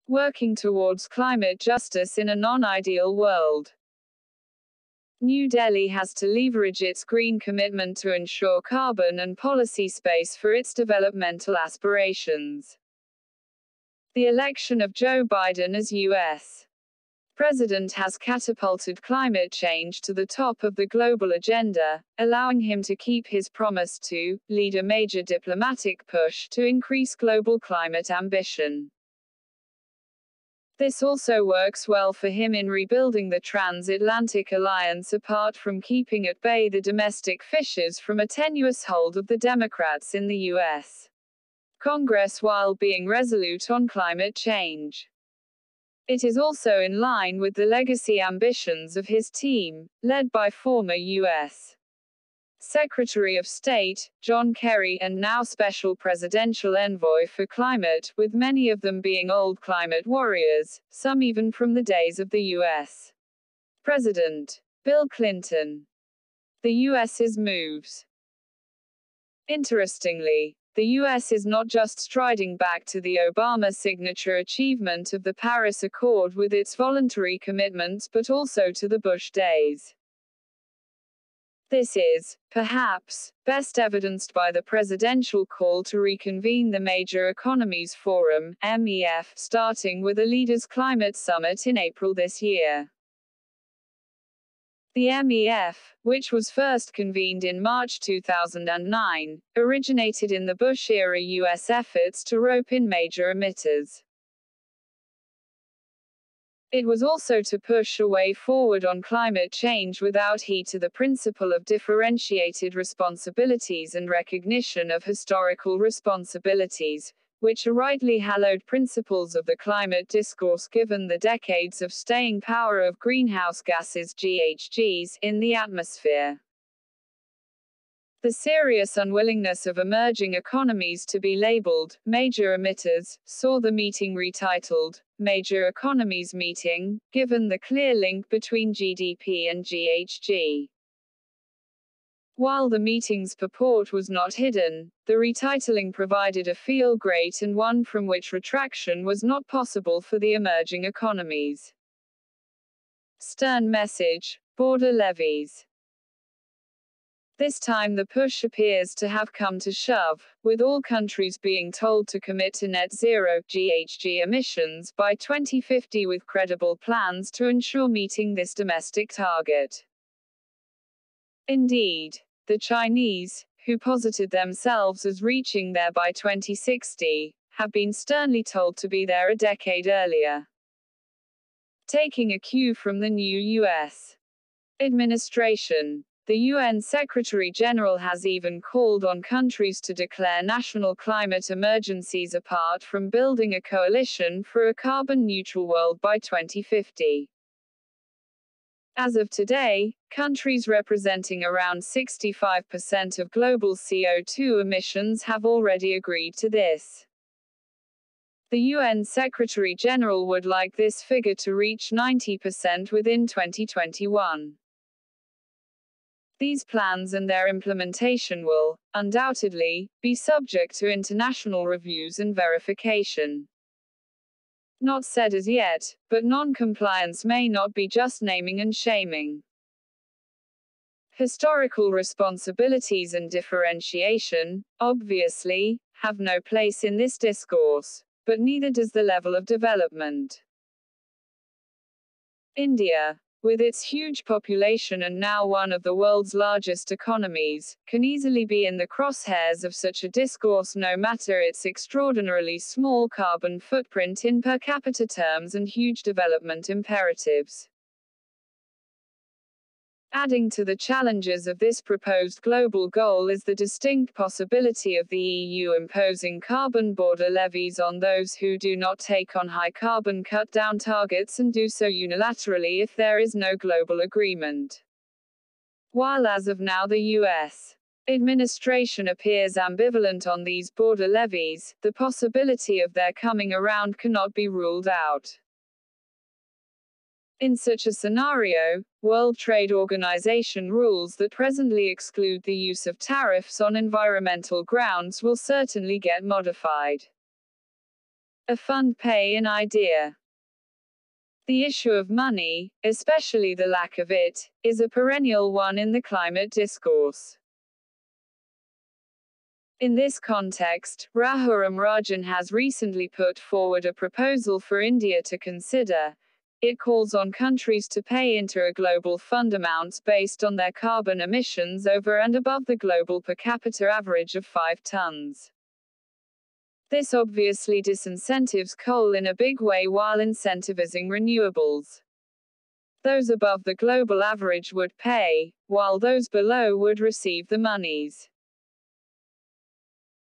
Working towards climate justice in a non-ideal world. New Delhi has to leverage its green commitment to ensure carbon and policy space for its developmental aspirations. The election of Joe Biden as U.S. president has catapulted climate change to the top of the global agenda, allowing him to keep his promise to lead a major diplomatic push to increase global climate ambition. This also works well for him in rebuilding the transatlantic alliance apart from keeping at bay the domestic fissures from a tenuous hold of the Democrats in the U.S. Congress while being resolute on climate change. It is also in line with the legacy ambitions of his team, led by former U.S. Secretary of State, John Kerry, and now Special Presidential Envoy for Climate, with many of them being old climate warriors, some even from the days of the U.S. President Bill Clinton. The U.S.'s moves. Interestingly, the U.S. is not just striding back to the Obama signature achievement of the Paris Accord with its voluntary commitments but also to the Bush days. This is, perhaps, best evidenced by the presidential call to reconvene the Major Economies Forum, MEF, starting with a Leaders' Climate Summit in April this year. The MEF, which was first convened in March 2009, originated in the Bush-era U.S. efforts to rope in major emitters. It was also to push a way forward on climate change without heed to the principle of differentiated responsibilities and recognition of historical responsibilities, which are rightly hallowed principles of the climate discourse given the decades of staying power of greenhouse gases (GHGs) in the atmosphere. The serious unwillingness of emerging economies to be labeled major emitters saw the meeting retitled Major Economies Meeting, given the clear link between GDP and GHG. While the meeting's purport was not hidden, the retitling provided a feel great and one from which retraction was not possible for the emerging economies. Stern message: border levies. This time the push appears to have come to shove, with all countries being told to commit to net zero GHG emissions by 2050 with credible plans to ensure meeting this domestic target. Indeed, the Chinese, who posited themselves as reaching there by 2060, have been sternly told to be there a decade earlier. Taking a cue from the new U.S. administration, the UN Secretary-General has even called on countries to declare national climate emergencies apart from building a coalition for a carbon-neutral world by 2050. As of today, countries representing around 65% of global CO2 emissions have already agreed to this. The UN Secretary-General would like this figure to reach 90% within 2021. These plans and their implementation will, undoubtedly, be subject to international reviews and verification. Not said as yet, but non-compliance may not be just naming and shaming. Historical responsibilities and differentiation, obviously, have no place in this discourse, but neither does the level of development. India, with its huge population and now one of the world's largest economies, can easily be in the crosshairs of such a discourse no matter its extraordinarily small carbon footprint in per capita terms and huge development imperatives. Adding to the challenges of this proposed global goal is the distinct possibility of the EU imposing carbon border levies on those who do not take on high carbon cut-down targets and do so unilaterally if there is no global agreement. While as of now the U.S. administration appears ambivalent on these border levies, the possibility of their coming around cannot be ruled out. In such a scenario, World Trade Organization rules that presently exclude the use of tariffs on environmental grounds will certainly get modified. A fund pay an idea. The issue of money, especially the lack of it, is a perennial one in the climate discourse. In this context, Raghuram Rajan has recently put forward a proposal for India to consider. It calls on countries to pay into a global fund amounts based on their carbon emissions over and above the global per capita average of 5 tons. This obviously disincentives coal in a big way while incentivizing renewables. Those above the global average would pay, while those below would receive the monies.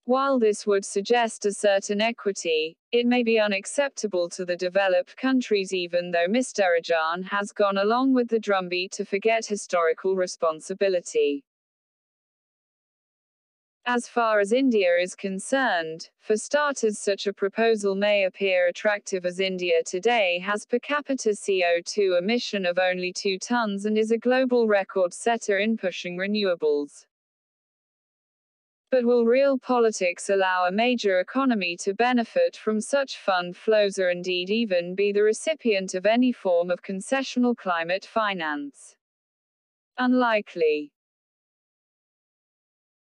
While this would suggest a certain equity, it may be unacceptable to the developed countries even though Mr. Rajan has gone along with the drumbeat to forget historical responsibility. As far as India is concerned, for starters, such a proposal may appear attractive as India today has per capita CO2 emission of only 2 tons and is a global record setter in pushing renewables. But will real politics allow a major economy to benefit from such fund flows or indeed even be the recipient of any form of concessional climate finance? Unlikely.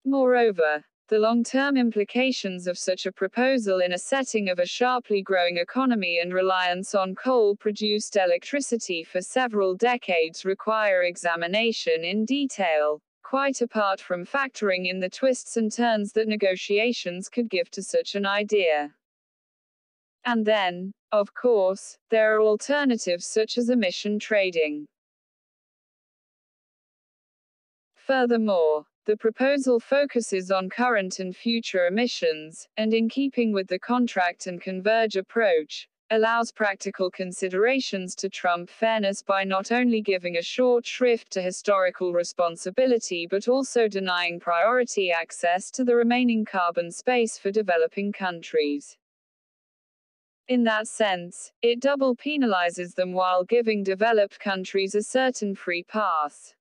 Moreover, the long-term implications of such a proposal in a setting of a sharply growing economy and reliance on coal-produced electricity for several decades require examination in detail, quite apart from factoring in the twists and turns that negotiations could give to such an idea. And then, of course, there are alternatives such as emission trading. Furthermore, the proposal focuses on current and future emissions, and in keeping with the contract and converge approach, allows practical considerations to trump fairness by not only giving a short shrift to historical responsibility but also denying priority access to the remaining carbon space for developing countries. In that sense, it double penalizes them while giving developed countries a certain free pass.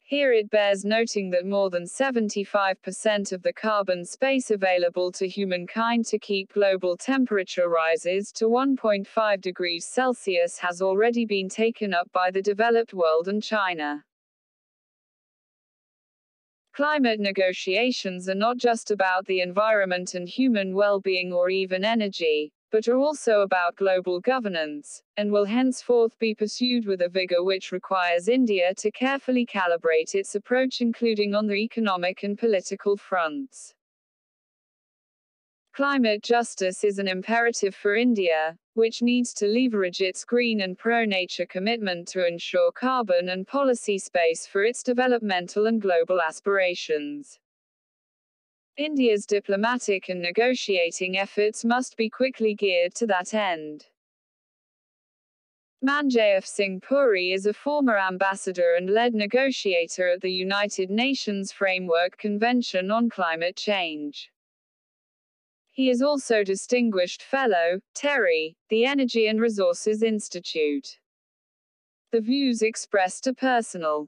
Here it bears noting that more than 75% of the carbon space available to humankind to keep global temperature rises to 1.5 degrees Celsius has already been taken up by the developed world and China. Climate negotiations are not just about the environment and human well-being or even energy, but are also about global governance, and will henceforth be pursued with a vigor which requires India to carefully calibrate its approach including on the economic and political fronts. Climate justice is an imperative for India, which needs to leverage its green and pro-nature commitment to ensure carbon and policy space for its developmental and global aspirations. India's diplomatic and negotiating efforts must be quickly geared to that end. Manjayv Singh Puri is a former ambassador and lead negotiator at the United Nations Framework Convention on Climate Change. He is also Distinguished Fellow, TERI, the Energy and Resources Institute. The views expressed are personal.